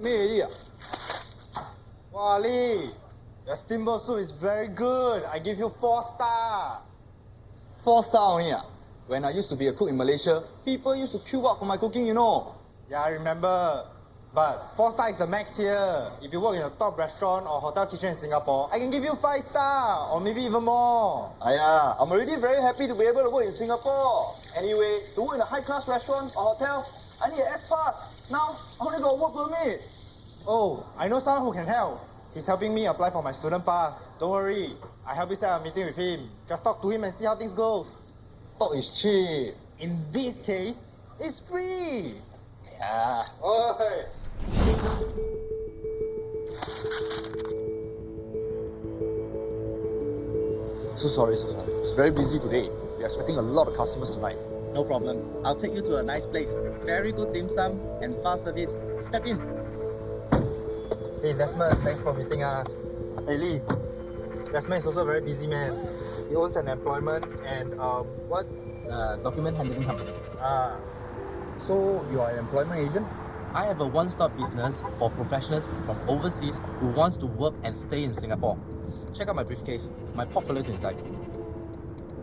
Me already. Wow, Lee, your steamboat soup is very good. I give you 4 star. 4 star only. When I used to be a cook in Malaysia, people used to queue up for my cooking, you know. Yeah, I remember. But 4 star is the max here. If you work in a top restaurant or hotel kitchen in Singapore, I can give you 5 star or maybe even more. Aya, I'm already very happy to be able to work in Singapore. Anyway, to work in a high-class restaurant or hotel, I need an S-Pass. Now, I only got a work permit. Oh, I know someone who can help. He's helping me apply for my student pass. Don't worry. I help you set up a meeting with him. Just talk to him and see how things go. Talk is cheap. In this case, it's free. Yeah. Oi. So sorry. It's very busy today. We're expecting a lot of customers tonight. No problem. I'll take you to a nice place. Very good dim sum and fast service. Step in. Hey, Desmond, thanks for meeting us. Hey, Lee. Desmond is also a very busy man. He owns an employment and, what? Document handling company. So, you are an employment agent? I have a one-stop business for professionals from overseas who wants to work and stay in Singapore. Check out my briefcase. My portfolio is inside.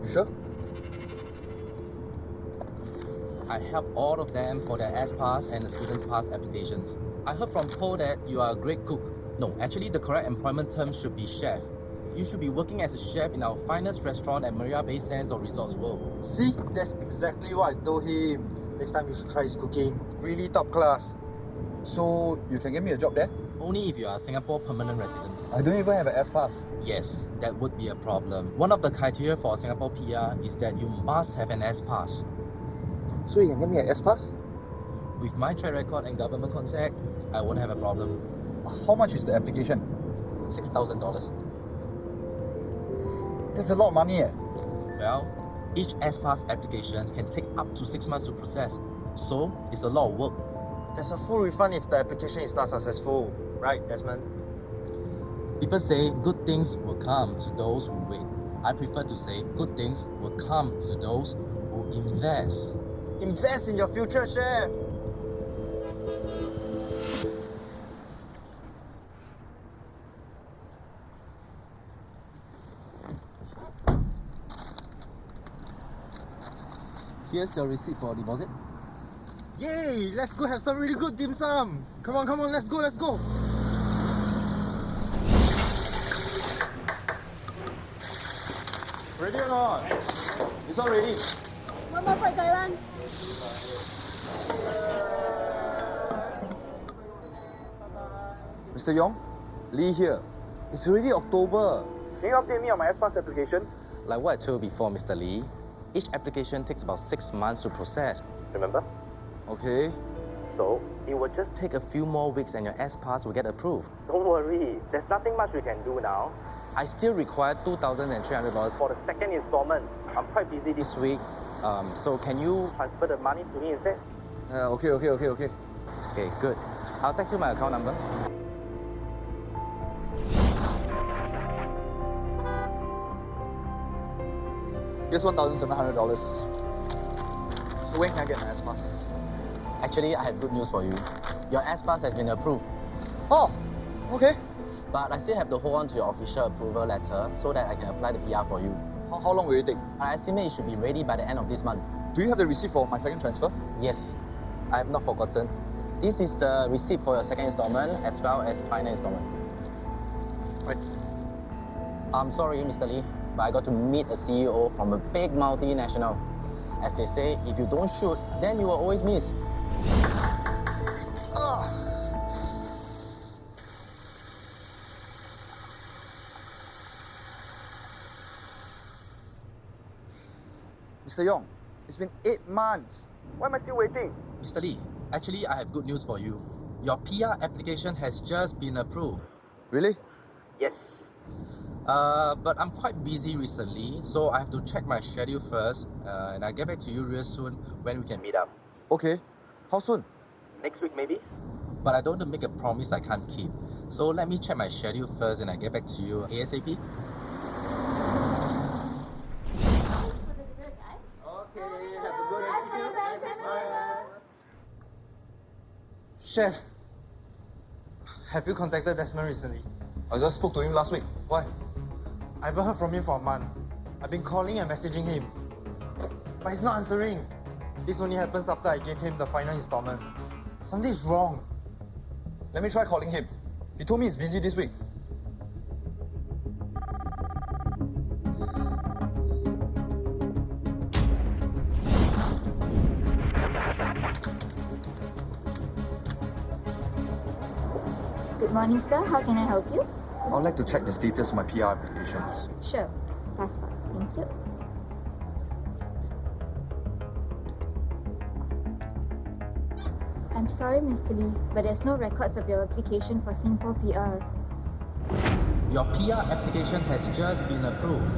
You sure? I help all of them for their S-Pass and the Student's Pass applications. I heard from Paul that you are a great cook. No, actually the correct employment term should be chef. You should be working as a chef in our finest restaurant at Marina Bay Sands or Resorts World. See, that's exactly what I told him. Next time you should try his cooking. Really top class. So, you can get me a job there? Only if you are a Singapore permanent resident. I don't even have an S-Pass. Yes, that would be a problem. One of the criteria for a Singapore PR is that you must have an S-Pass. So you can get me an S-Pass? With my track record and government contact, I won't have a problem. How much is the application? $6,000. That's a lot of money. Well, each S-Pass application can take up to 6 months to process. So, it's a lot of work. There's a full refund if the application is not successful. Right, Desmond? People say good things will come to those who wait. I prefer to say good things will come to those who invest. Invest in your future, chef. Here's your receipt for deposit. Yay! Let's go have some really good dim sum. Come on, let's go. Ready or not? It's all ready. One more fried Thailand. Mr. Yong, Lee here. It's already October. Can you update me on my S-Pass application? Like what I told you before, Mr. Lee, each application takes about 6 months to process. Remember? Okay. So, it will just take a few more weeks and your S-Pass will get approved. Don't worry, there's nothing much we can do now. I still require $2,300 for the second installment. I'm quite busy this week, so can you transfer the money to me instead? Okay. Okay, good. I'll text you my account number. Here's $1,700. So when can I get my S-Pass? Actually, I have good news for you. Your S-Pass has been approved. Oh, okay. But I still have to hold on to your official approval letter so that I can apply the PR for you. How long will it take? I estimate it should be ready by the end of this month. Do you have the receipt for my second transfer? Yes, I have not forgotten. This is the receipt for your second installment as well as final installment. Right. I'm sorry, Mr. Lee, but I got to meet a CEO from a big multinational. As they say, if you don't shoot, then you will always miss. Mr. Yong, it's been 8 months. Why am I still waiting? Mr. Lee, actually, I have good news for you. Your PR application has just been approved. Really? Yes. But I'm quite busy recently, so I have to check my schedule first, and I'll get back to you real soon when we can meet up. Okay. How soon? Next week, maybe? But I don't want to make a promise I can't keep. So let me check my schedule first, and I'll get back to you ASAP. Chef, Have you contacted Desmond recently? I just spoke to him last week. Why? I haven't heard from him for a month. I've been calling and messaging him, but he's not answering. This only happens after I gave him the final installment. Something's wrong. Let me try calling him. He told me he's busy this week. Good morning, sir. How can I help you? I would like to check the status of my PR applications. Sure. Passport. Thank you. I'm sorry, Mr. Lee, but there's no records of your application for Singapore PR. Your PR application has just been approved.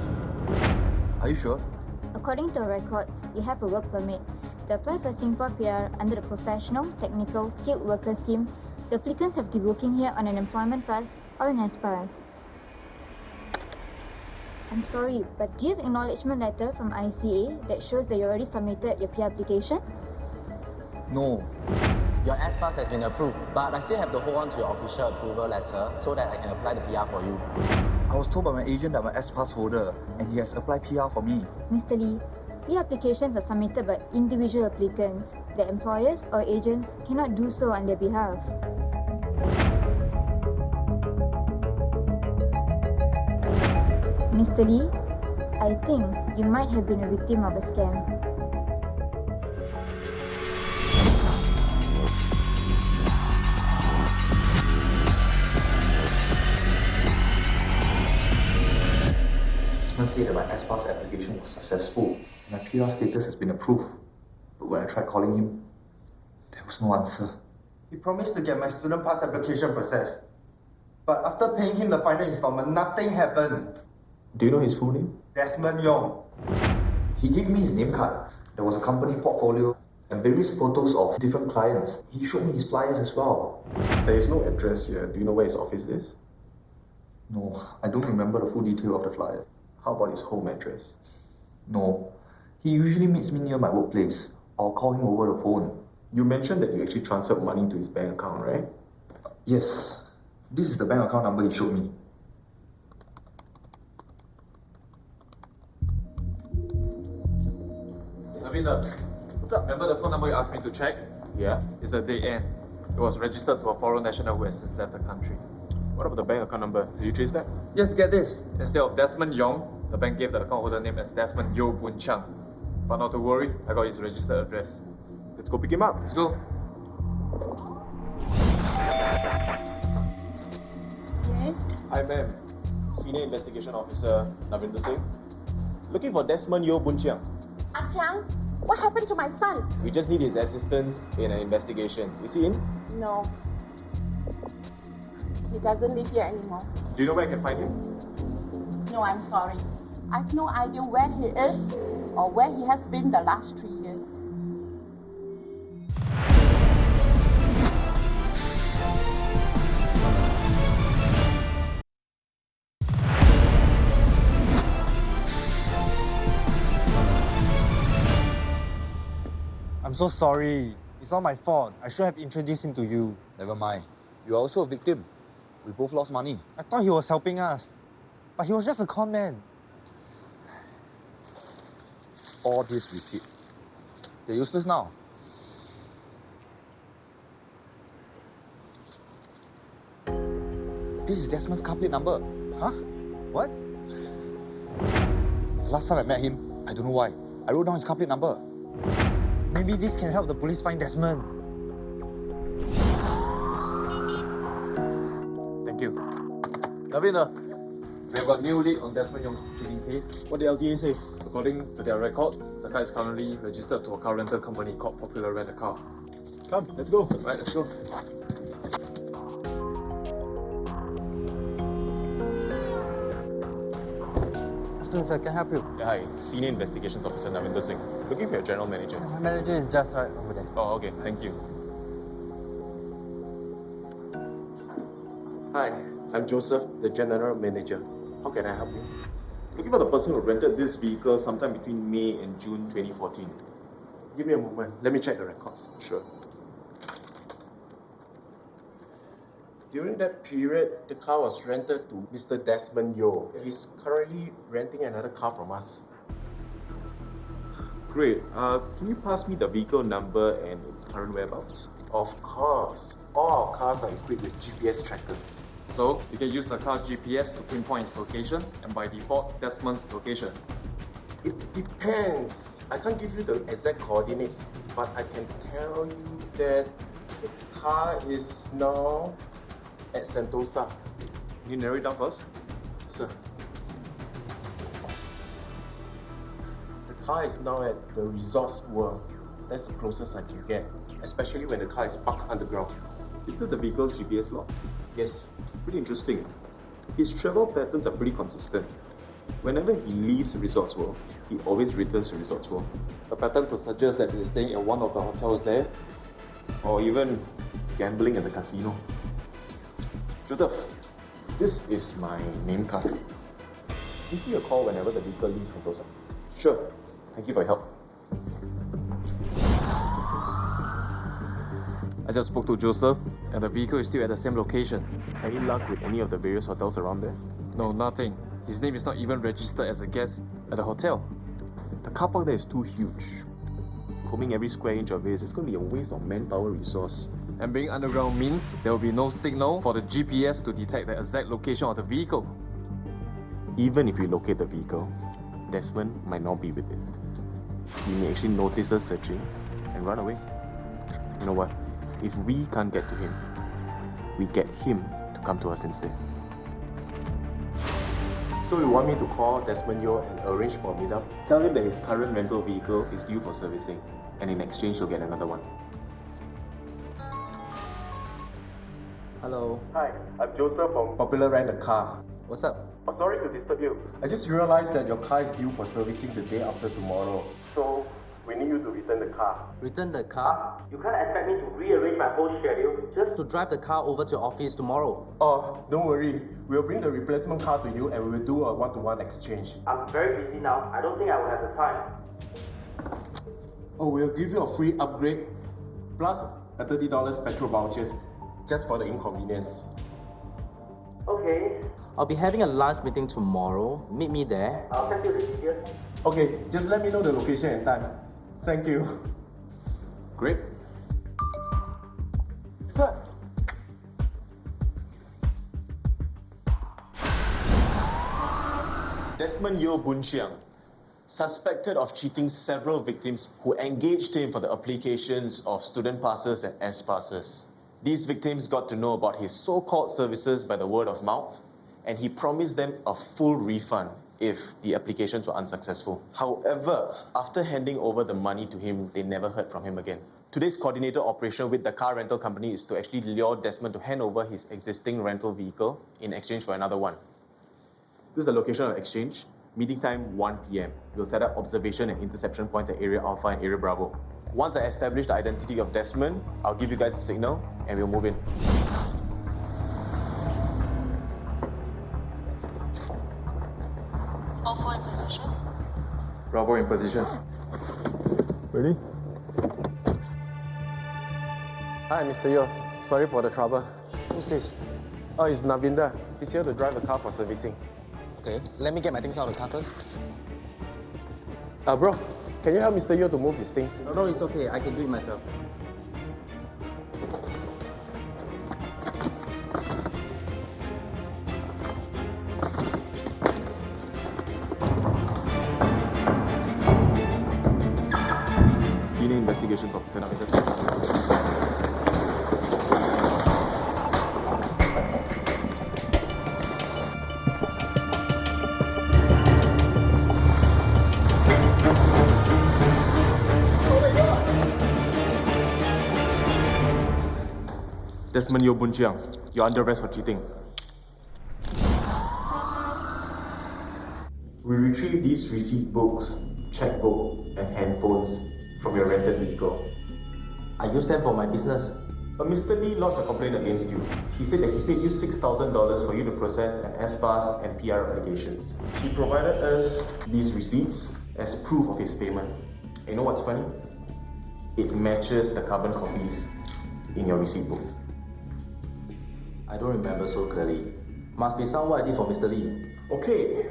Are you sure? According to our records, you have a work permit. To apply for Singapore PR under the Professional, Technical, Skilled Worker Scheme, the applicants have to be working here on an employment pass or an S pass. I'm sorry, but do you have an acknowledgement letter from ICA that shows that you already submitted your PR application? No. Your S-Pass has been approved, but I still have to hold on to your official approval letter so that I can apply the PR for you. I was told by my agent that I'm an S-Pass holder and he has applied PR for me. Mr. Lee, PR applications are submitted by individual applicants. The employers or agents cannot do so on their behalf. Mr. Lee, I think you might have been a victim of a scam. Desmond said that my S-Pass application was successful and my PR status has been approved. But when I tried calling him, there was no answer. He promised to get my student pass application processed. But after paying him the final installment, nothing happened. Do you know his full name? Desmond Yong. He gave me his name card. There was a company portfolio and various photos of different clients. He showed me his flyers as well. There is no address here. Do you know where his office is? No, I don't remember the full detail of the flyers. How about his home address? No, he usually meets me near my workplace. I'll call him over the phone. You mentioned that you actually transferred money to his bank account, right? Yes, this is the bank account number he showed me. Lavina, what's up? Remember the phone number you asked me to check? Yeah. It's a dead end. It was registered to a foreign national who has since left the country. What about the bank account number? Did you trace that? Yes, get this. Instead of Desmond Yong, the bank gave the account holder name as Desmond Yo Boon Chang. But not to worry, I got his registered address. Let's go pick him up. Let's go. Yes? Hi, ma'am. Senior Investigation Officer Navinder Singh. Looking for Desmond Yo Boon Chiang. Ah Chiang, what happened to my son? We just need his assistance in an investigation. Is he in? No. He doesn't live here anymore. Do you know where I can find him? No, I'm sorry. I've no idea where he is or where he has been the last 3 years. I'm so sorry. It's all my fault. I should have introduced him to you. Never mind. You're also a victim. We both lost money. I thought he was helping us. But he was just a con man. All these receipts. They're useless now. This is Desmond's car plate number. Huh? What? Last time I met him, I don't know why, I wrote down his car plate number. Maybe this can help the police find Desmond. Thank you. Lavina, we have got new lead on Desmond Yong's stealing case. What did LTA say? According to their records, the car is currently registered to a car rental company called Popular Rent a Car. Come, let's go. Right, let's go. Afternoon, sir. Can I help you? Yeah, hi. Senior Investigations Officer Navinder Singh. Looking for your general manager. My manager is just right over there. Oh, okay. Thank you. Hi, I'm Joseph, the General Manager. How can I help you? Looking for the person who rented this vehicle sometime between May and June 2014. Give me a moment. Let me check the records. Sure. During that period, the car was rented to Mr. Desmond Yo. He's currently renting another car from us. Great. Can you pass me the vehicle number and its current whereabouts? Of course. All our cars are equipped with GPS tracker. So, you can use the car's GPS to pinpoint its location, and by default, Desmond's location. It depends. I can't give you the exact coordinates, but I can tell you that the car is now at Sentosa. Can you narrow it down first? Sir. The car is now at the Resorts World. That's the closest I can get, especially when the car is parked underground. Is that the vehicle's GPS log? Yes. Pretty interesting. His travel patterns are pretty consistent. Whenever he leaves Resorts World, he always returns to Resorts World. The pattern could suggest that he's staying in one of the hotels there. Or even gambling at the casino. Joseph, this is my name card. Give me a call whenever the vehicle leaves Sentosa. Sure. Thank you for your help. I just spoke to Joseph, and the vehicle is still at the same location. Any luck with any of the various hotels around there? No, nothing. His name is not even registered as a guest at the hotel. The car park there is too huge. Combing every square inch of it is going to be a waste of manpower resource. And being underground means there will be no signal for the GPS to detect the exact location of the vehicle. Even if we locate the vehicle, Desmond might not be with it. He may actually notice us searching and run away. You know what? If we can't get to him, we get him to come to us instead. So you want me to call Desmond Yo and arrange for a meetup? Tell him that his current rental vehicle is due for servicing, and in exchange he'll get another one. Hello. Hi, I'm Joseph from Popular Rent a Car. What's up? Oh, sorry to disturb you. I just realized that your car is due for servicing the day after tomorrow. So, we need you to return the car. Return the car? You can't expect me to rearrange my whole schedule just to drive the car over to your office tomorrow. Oh, don't worry. We'll bring the replacement car to you and we will do a one-to-one exchange. I'm very busy now. I don't think I will have the time. Oh, we'll give you a free upgrade plus a $30 petrol vouchers just for the inconvenience. Okay. I'll be having a lunch meeting tomorrow. Meet me there. I'll send you the details. Okay, just let me know the location and time. Thank you. Great. Sir. Desmond Yo Boon Chiang, suspected of cheating several victims who engaged him for the applications of student passes and S passes. These victims got to know about his so-called services by the word of mouth, and he promised them a full refund if the applications were unsuccessful. However, after handing over the money to him, they never heard from him again. Today's coordinated operation with the car rental company is to actually lure Desmond to hand over his existing rental vehicle in exchange for another one. This is the location of exchange. Meeting time 1 p.m. We'll set up observation and interception points at Area Alpha and Area Bravo. Once I establish the identity of Desmond, I'll give you guys a signal and we'll move in. Alpha in position. Bravo in position. Ready? Hi, Mr. Yo. Sorry for the trouble. Who's this? Oh, it's Navinda. He's here to drive the car for servicing. Okay, let me get my things out of the car first. Bro, can you help Mr. Yo to move his things? No, it's okay. I can do it myself. Senior Investigations Officer now. Desmond Yo Boon Chiang, you're under arrest for cheating. We retrieved these receipt books, checkbook, and handphones from your rented vehicle. I use them for my business. But Mr. Lee lodged a complaint against you. He said that he paid you $6,000 for you to process an S-Pass and PR applications. He provided us these receipts as proof of his payment. And you know what's funny? It matches the carbon copies in your receipt book. I don't remember so clearly. Must be some ID for Mr. Lee. Okay.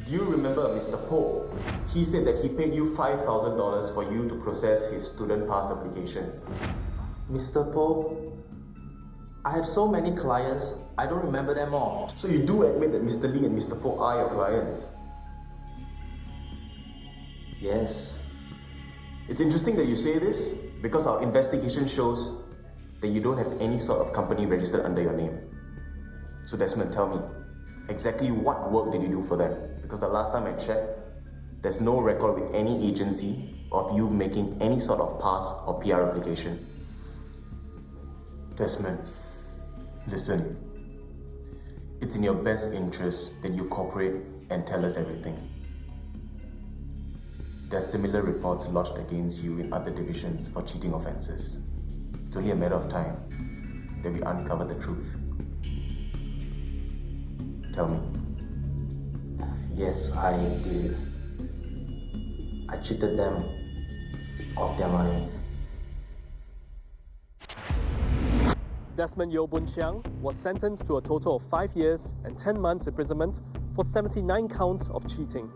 Do you remember Mr. Po? He said that he paid you $5,000 for you to process his student pass application. Mr. Po? I have so many clients, I don't remember them all. So you do admit that Mr. Lee and Mr. Po are your clients? Yes. It's interesting that you say this because our investigation shows that you don't have any sort of company registered under your name. So Desmond, tell me, exactly what work did you do for them? Because the last time I checked, there's no record with any agency of you making any sort of pass or PR application. Desmond, listen. It's in your best interest that you cooperate and tell us everything. There are similar reports lodged against you in other divisions for cheating offences. It's only a matter of time that we uncover the truth. Tell me. Yes, I did. I cheated them of their money. Desmond Yo Boon Chiang was sentenced to a total of 5 years and 10 months imprisonment for 79 counts of cheating.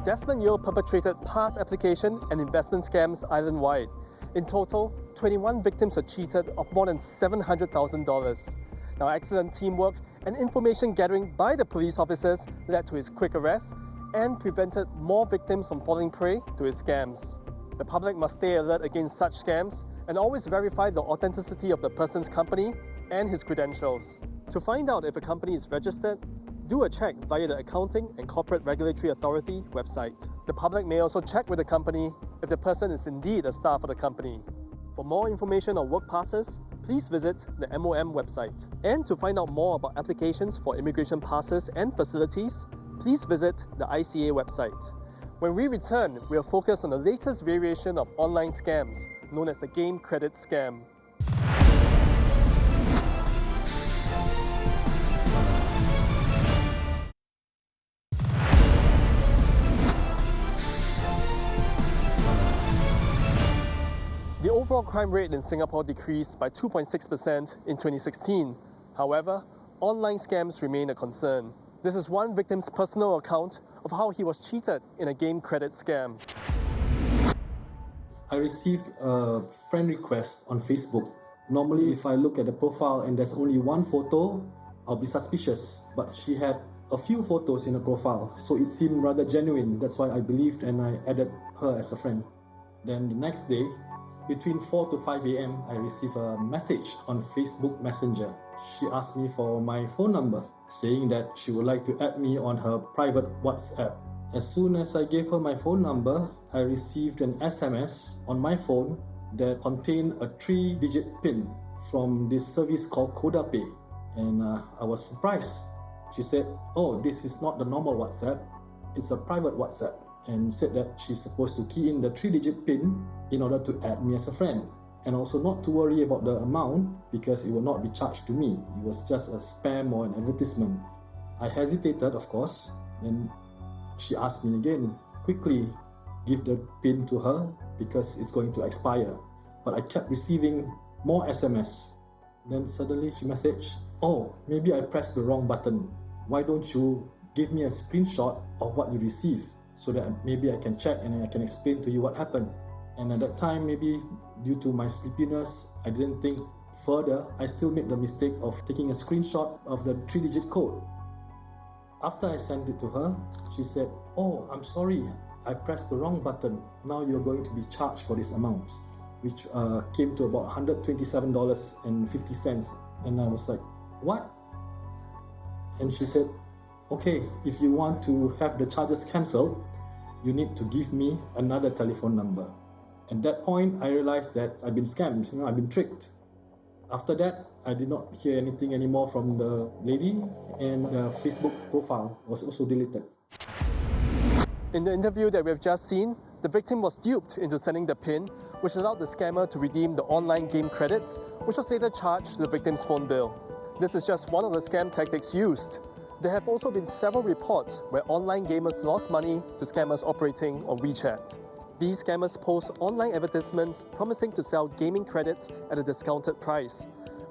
Desmond Yo perpetrated pass application and investment scams island-wide. In total, 21 victims were cheated of more than $700,000. Now, excellent teamwork and information gathering by the police officers led to his quick arrest and prevented more victims from falling prey to his scams. The public must stay alert against such scams and always verify the authenticity of the person's company and his credentials. To find out if a company is registered, do a check via the Accounting and Corporate Regulatory Authority website. The public may also check with the company if the person is indeed a staff of the company. For more information on work passes, please visit the MOM website. And to find out more about applications for immigration passes and facilities, please visit the ICA website. When we return, we'll focus on the latest variation of online scams, known as the game credit scam. The overall crime rate in Singapore decreased by 2.6% in 2016. However, online scams remain a concern. This is one victim's personal account of how he was cheated in a game credit scam. I received a friend request on Facebook. Normally, if I look at the profile and there's only one photo, I'll be suspicious. But she had a few photos in the profile, so it seemed rather genuine. That's why I believed and I added her as a friend. Then the next day, between 4 to 5 a.m., I received a message on Facebook Messenger. She asked me for my phone number, saying that she would like to add me on her private WhatsApp. As soon as I gave her my phone number, I received an SMS on my phone that contained a 3-digit PIN from this service called KodaPay. And I was surprised. She said, "Oh, this is not the normal WhatsApp, it's a private WhatsApp," and said that she's supposed to key in the 3-digit PIN in order to add me as a friend. And also not to worry about the amount because it will not be charged to me. It was just a spam or an advertisement. I hesitated, of course, and she asked me again, quickly give the PIN to her because it's going to expire. But I kept receiving more SMS. Then suddenly she messaged, "Oh, maybe I pressed the wrong button. Why don't you give me a screenshot of what you received so that maybe I can check and I can explain to you what happened." And at that time, maybe due to my sleepiness, I didn't think further. I still made the mistake of taking a screenshot of the 3-digit code. After I sent it to her, she said, "Oh, I'm sorry, I pressed the wrong button. Now you're going to be charged for this amount," which came to about $127.50. And I was like, "What?" And she said, "Okay, if you want to have the charges cancelled, you need to give me another telephone number." At that point, I realized that I've been scammed, I've been tricked. After that, I did not hear anything anymore from the lady, and the Facebook profile was also deleted. In the interview that we have just seen, the victim was duped into sending the PIN, which allowed the scammer to redeem the online game credits, which was later charged to the victim's phone bill. This is just one of the scam tactics used. There have also been several reports where online gamers lost money to scammers operating on WeChat. These scammers post online advertisements promising to sell gaming credits at a discounted price.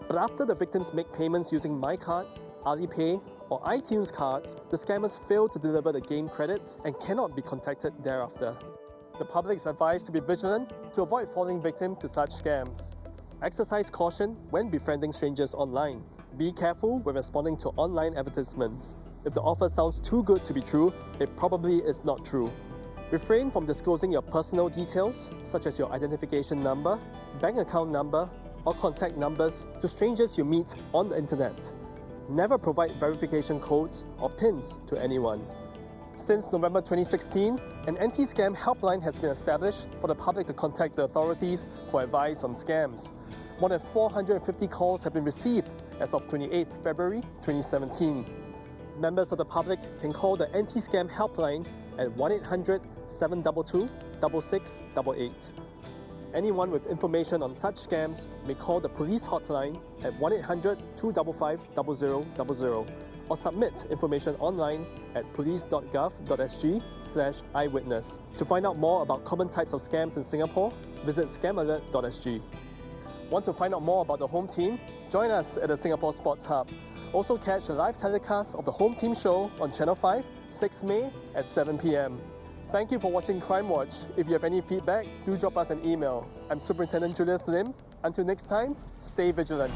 But after the victims make payments using MyCard, Alipay, or iTunes cards, the scammers fail to deliver the game credits and cannot be contacted thereafter. The public is advised to be vigilant to avoid falling victim to such scams. Exercise caution when befriending strangers online. Be careful when responding to online advertisements. If the offer sounds too good to be true, it probably is not true. Refrain from disclosing your personal details, such as your identification number, bank account number, or contact numbers to strangers you meet on the internet. Never provide verification codes or PINs to anyone. Since November 2016, an anti-scam helpline has been established for the public to contact the authorities for advice on scams. More than 450 calls have been received as of 28 February 2017. Members of the public can call the anti-scam helpline at 1-800-722-6688. Anyone with information on such scams may call the police hotline at 1-800-255-0000 or submit information online at police.gov.sg/eyewitness. To find out more about common types of scams in Singapore, visit scamalert.sg. Want to find out more about the home team? Join us at the Singapore Sports Hub. Also catch the live telecast of the home team show on Channel 5, 6 May at 7 p.m. Thank you for watching Crimewatch. If you have any feedback, do drop us an email. I'm Superintendent Julius Lim. Until next time, stay vigilant.